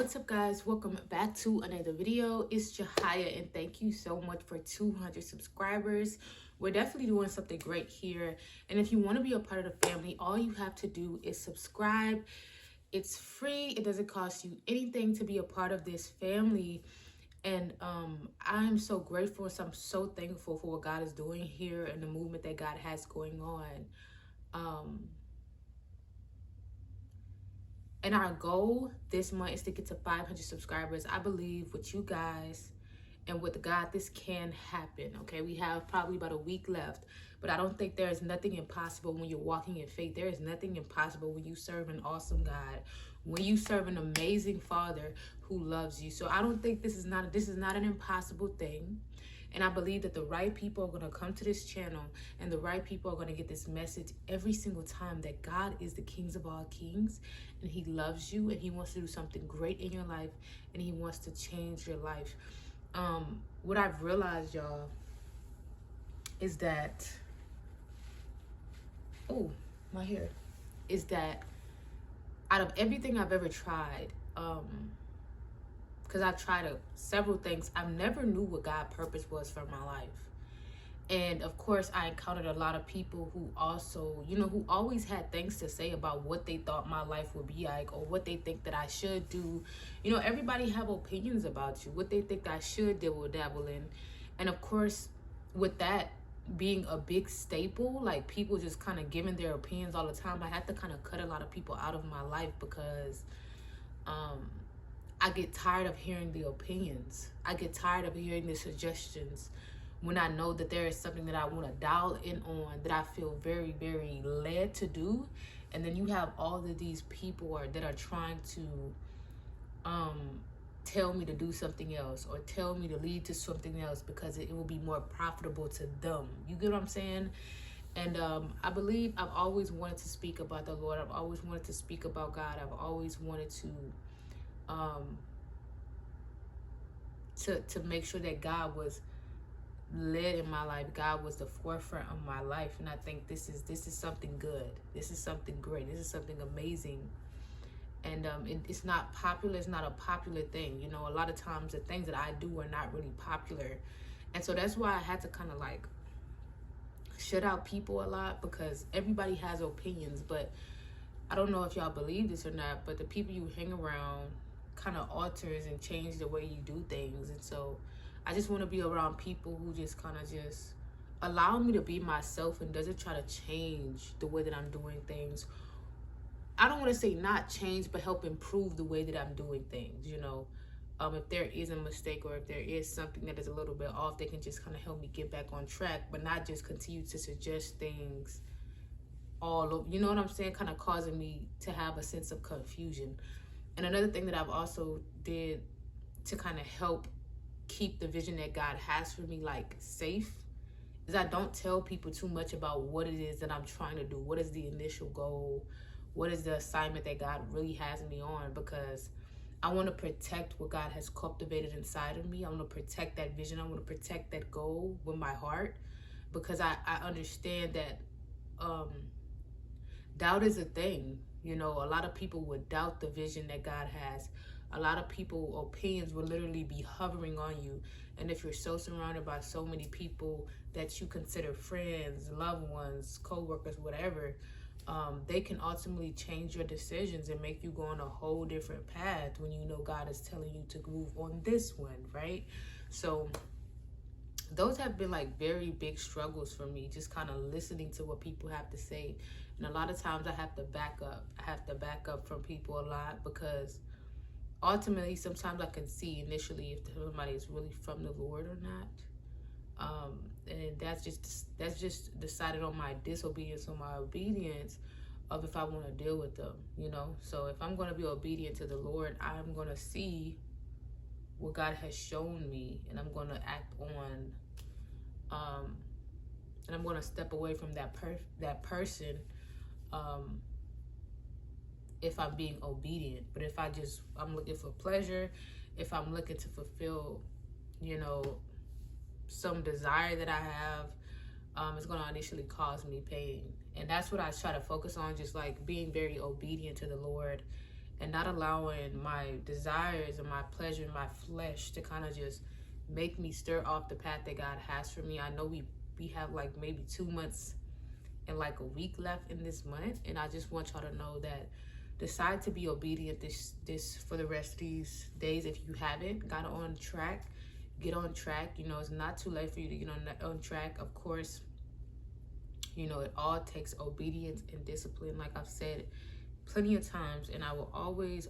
What's up, guys? Welcome back to another video. It's Jahia, and thank you so much for 200 subscribers. We're definitely doing something great here, and if you want to be a part of the family, all you have to do is subscribe. It's free. It doesn't cost you anything to be a part of this family. And I'm so grateful, so I'm so thankful for what God is doing here and the movement that God has going on. And our goal this month is to get to 500 subscribers. I believe with you guys and with God, this can happen. Okay, we have probably about a week left, but I don't think there is nothing impossible when you're walking in faith. There is nothing impossible when you serve an awesome God, when you serve an amazing Father who loves you. So I don't think this is not an impossible thing. And I believe that the right people are going to come to this channel, and the right people are going to get this message every single time that God is the King of all kings, and He loves you, and He wants to do something great in your life, and He wants to change your life. What I've realized, y'all, is that, oh, my hair, is that out of everything I've ever tried, because I've tried several things, I never knew what God's purpose was for my life. And of course, I encountered a lot of people who also, who always had things to say about what they thought my life would be like, or what they think that I should do. Everybody have opinions about you, what they think I should dabble in. And of course, with that being a big staple, like people just kind of giving their opinions all the time, I had to kind of cut a lot of people out of my life because I get tired of hearing the opinions. I get tired of hearing the suggestions when I know that there is something that I want to dial in on, that I feel very, very led to do. And then you have all of these people that are trying to tell me to do something else, or tell me to lead to something else because it will be more profitable to them. You get what I'm saying? And I believe I've always wanted to speak about the Lord. I've always wanted to speak about God. I've always wanted to make sure that God was led in my life. God was the forefront of my life, and I think this is something good. This is something great. This is something amazing. And it's not popular. It's not a popular thing. A lot of times the things that I do are not really popular, and so that's why I had to kind of like shut out people a lot, because everybody has opinions. But I don't know if y'all believe this or not, but the people you hang around kind of alters and change the way you do things. And so I just want to be around people who just kind of just allow me to be myself and doesn't try to change the way that I'm doing things. I don't want to say not change, but help improve the way that I'm doing things. If there is a mistake, or if there is something that is a little bit off, they can just kind of help me get back on track, but not just continue to suggest things all over, you know what I'm saying, kind of causing me to have a sense of confusion. And another thing that I've also did to kind of help keep the vision that God has for me like safe is I don't tell people too much about what it is that I'm trying to do. What is the initial goal? What is the assignment that God really has me on? Because I want to protect what God has cultivated inside of me. I want to protect that vision. I want to protect that goal with my heart, because I understand that doubt is a thing. A lot of people would doubt the vision that God has. A lot of people, opinions will literally be hovering on you. And if you're so surrounded by so many people that you consider friends, loved ones, co-workers, whatever, they can ultimately change your decisions and make you go on a whole different path when God is telling you to move on this one, right? So those have been like very big struggles for me, just kind of listening to what people have to say. And a lot of times I have to back up. I have to back up from people a lot, because ultimately sometimes I can see initially if somebody is really from the Lord or not. And that's just decided on my disobedience or my obedience of if I want to deal with them, So if I'm going to be obedient to the Lord, I'm going to see what God has shown me, and I'm going to act on, and I'm going to step away from that person if I'm being obedient. But if I'm looking for pleasure, if I'm looking to fulfill, some desire that I have, it's going to initially cause me pain. And that's what I try to focus on, just like being very obedient to the Lord and not allowing my desires and my pleasure and my flesh to kind of just make me stir off the path that God has for me. I know we have like maybe 2 months and like a week left in this month, and I just want y'all to know that decide to be obedient this for the rest of these days. If you haven't got on track, get on track. You know, it's not too late for you to get on track. Of course, you know, it all takes obedience and discipline, like I've said plenty of times, and I will always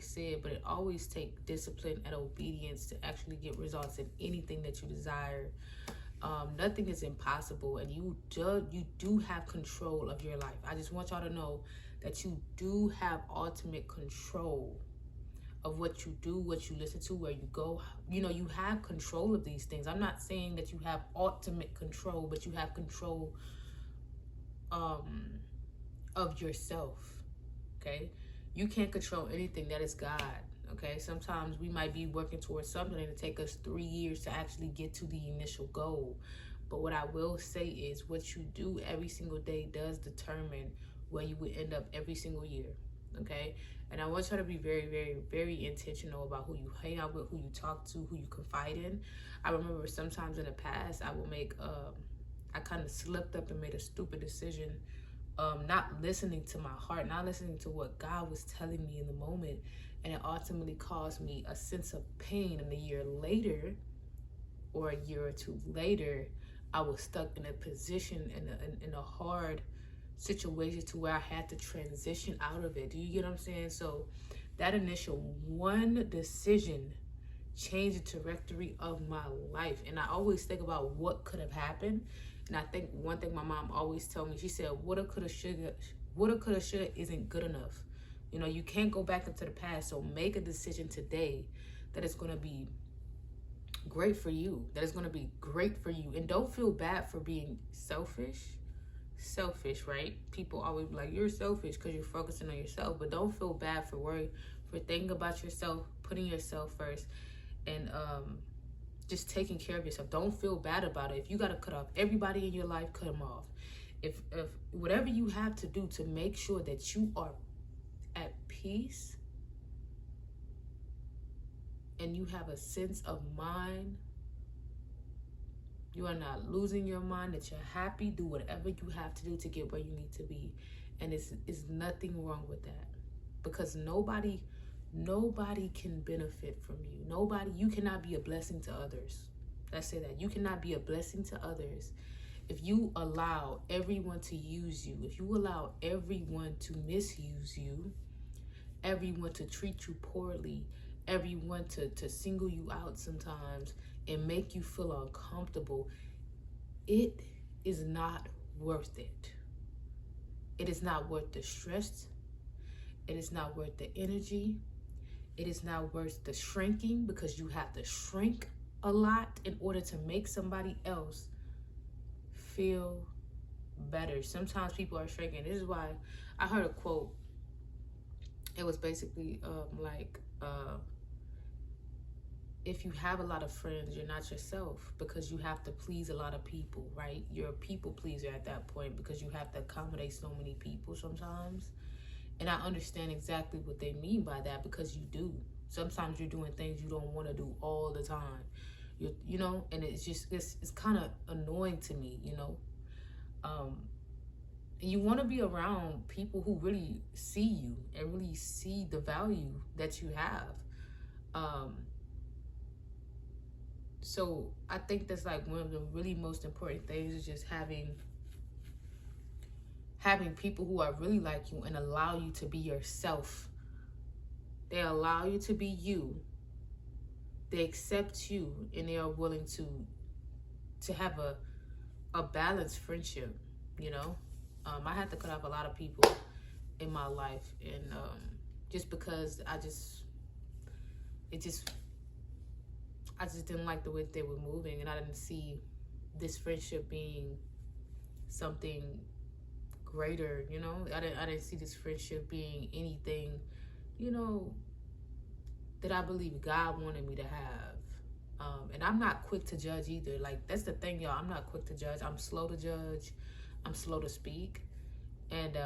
say it, but it always takes discipline and obedience to actually get results in anything that you desire. Nothing is impossible, and you do have control of your life. I just want y'all to know that you do have ultimate control of what you do, what you listen to, where you go. You know, you have control of these things. I'm not saying that you have ultimate control, but you have control of yourself. Okay, you can't control anything. That is God. Okay, sometimes we might be working towards something and it take us 3 years to actually get to the initial goal. But what I will say is what you do every single day does determine where you would end up every single year. Okay, and I want you to be very intentional about who you hang out with, who you talk to, who you confide in. I remember sometimes in the past I will make I kind of slipped up and made a stupid decision, not listening to my heart, not listening to what God was telling me in the moment, and it ultimately caused me a sense of pain. And a year later, or a year or two later, I was stuck in a position, in a hard situation to where I had to transition out of it. Do you get what I'm saying? So that initial one decision changed the trajectory of my life. And I always think about what could have happened. And I think one thing my mom always told me, she said, woulda, coulda, shoulda isn't good enough. You know, you can't go back into the past. So make a decision today that is going to be great for you, that is going to be great for you. And don't feel bad for being selfish, right? People always be like, you're selfish because you're focusing on yourself. But don't feel bad for thinking about yourself, putting yourself first, and just taking care of yourself. Don't feel bad about it. If you got to cut off everybody in your life, cut them off. If whatever you have to do to make sure that you are at peace and you have a sense of mind, you are not losing your mind, that you're happy, do whatever you have to do to get where you need to be. And it's nothing wrong with that, because nobody can benefit from you. You cannot be a blessing to others. Let's say that. You cannot be a blessing to others if you allow everyone to use you, if you allow everyone to misuse you, everyone to treat you poorly, everyone to single you out sometimes and make you feel uncomfortable. It is not worth it. It is not worth the stress. It is not worth the energy. It is not worth the shrinking, because you have to shrink a lot in order to make somebody else feel better. Sometimes people are shrinking. This is why I heard a quote. It was basically if you have a lot of friends, you're not yourself, because you have to please a lot of people, right? You're a people pleaser at that point, because you have to accommodate so many people sometimes. And I understand exactly what they mean by that, because you do. Sometimes you're doing things you don't want to do all the time. You know, and it's kind of annoying to me, you know. And you want to be around people who really see you and really see the value that you have. So I think that's like one of the really most important things, is just having people who are really like you and allow you to be yourself. They allow you to be you. They accept you, and they are willing to have a balanced friendship, you know. I had to cut off a lot of people in my life, and just because I just didn't like the way they were moving, and I didn't see this friendship being something greater, you know. I didn't see this friendship being anything, you know, that I believe God wanted me to have. And I'm not quick to judge either. Like, that's the thing, y'all. I'm not quick to judge. I'm slow to judge. I'm slow to speak. And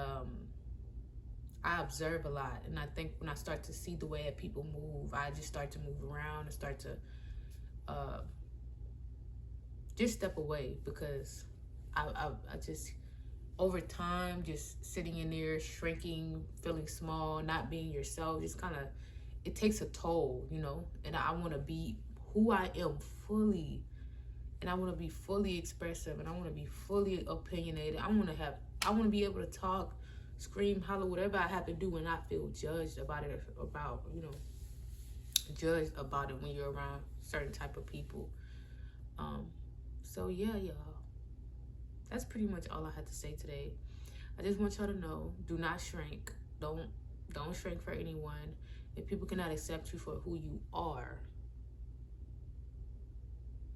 I observe a lot, and I think when I start to see the way that people move, I just start to move around and start to just step away, because I just, over time, just sitting in there, shrinking, feeling small, not being yourself, just kind of, it takes a toll, you know. And I want to be who I am fully, and I want to be fully expressive, and I want to be fully opinionated. I want to be able to talk, scream, holler, whatever I have to do, and not feel judged about it, judged about it when you're around certain type of people. So yeah, y'all, that's pretty much all I had to say today. I just want y'all to know, do not shrink. Don't shrink for anyone. If people cannot accept you for who you are,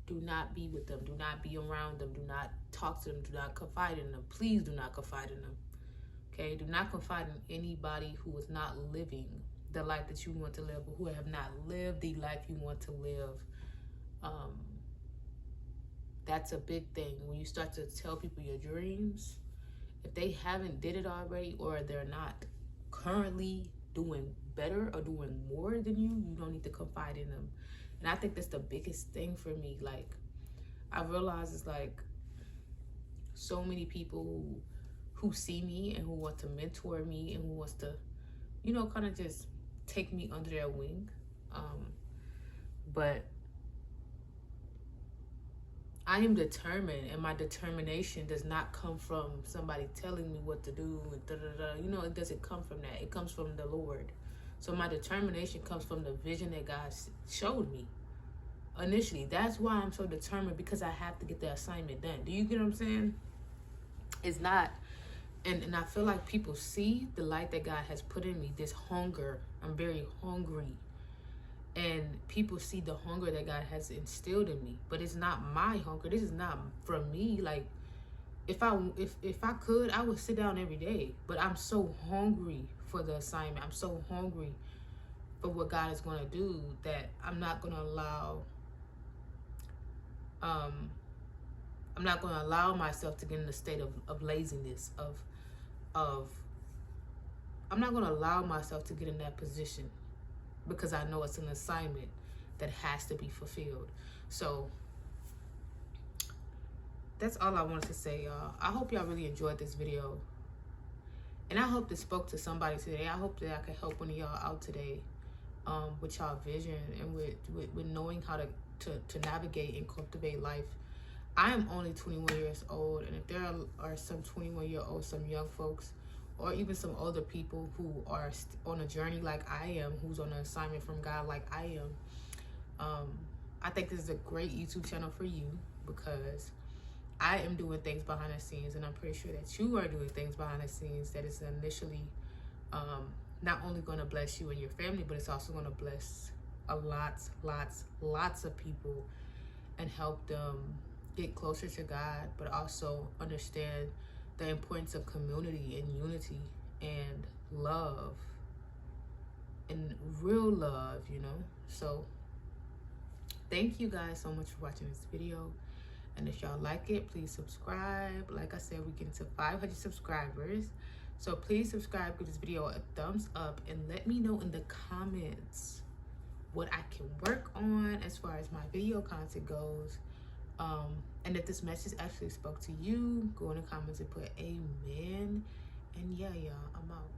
do not be with them. Do not be around them. Do not talk to them. Do not confide in them. Please do not confide in them. Okay? Do not confide in anybody who is not living the life that you want to live, or who have not lived the life you want to live. That's a big thing. When you start to tell people your dreams, if they haven't did it already, or they're not currently doing better or doing more than you, you don't need to confide in them. And I think that's the biggest thing for me. Like, I realize it's like so many people who see me and who want to mentor me and who wants to, you know, kind of just take me under their wing. But I am determined, and my determination does not come from somebody telling me what to do and da-da-da. You know, it doesn't come from that. It comes from the Lord. So my determination comes from the vision that God showed me initially. That's why I'm so determined, because I have to get the assignment done. Do you get what I'm saying? It's not, and I feel like people see the light that God has put in me, this hunger. I'm very hungry. And people see the hunger that God has instilled in me, but it's not my hunger. This is not from me. Like, if I could, I would sit down every day. But I'm so hungry for the assignment. I'm so hungry for what God is going to do, that I'm not going to allow. I'm not going to allow myself to get in a state of laziness. I'm not going to allow myself to get in that position, because I know it's an assignment that has to be fulfilled. So that's all I wanted to say, y'all. I hope y'all really enjoyed this video, and I hope this spoke to somebody today. I hope that I could help one of y'all out today, with y'all vision, and with knowing how to navigate and cultivate life. I am only 21 years old, and if there are some 21-year-olds, some young folks, or even some older people who are on a journey like I am, who's on an assignment from God like I am, I think this is a great YouTube channel for you, because I am doing things behind the scenes, and I'm pretty sure that you are doing things behind the scenes that is initially not only going to bless you and your family, but it's also going to bless lots of people, and help them get closer to God, but also understand the importance of community and unity and love, and real love, you know. So thank you guys so much for watching this video, and if y'all like it, please subscribe. Like I said, we get to 500 subscribers, so please subscribe, give this video a thumbs up, and let me know in the comments what I can work on as far as my video content goes. And if this message actually spoke to you, go in the comments and put amen. And yeah, y'all, I'm out.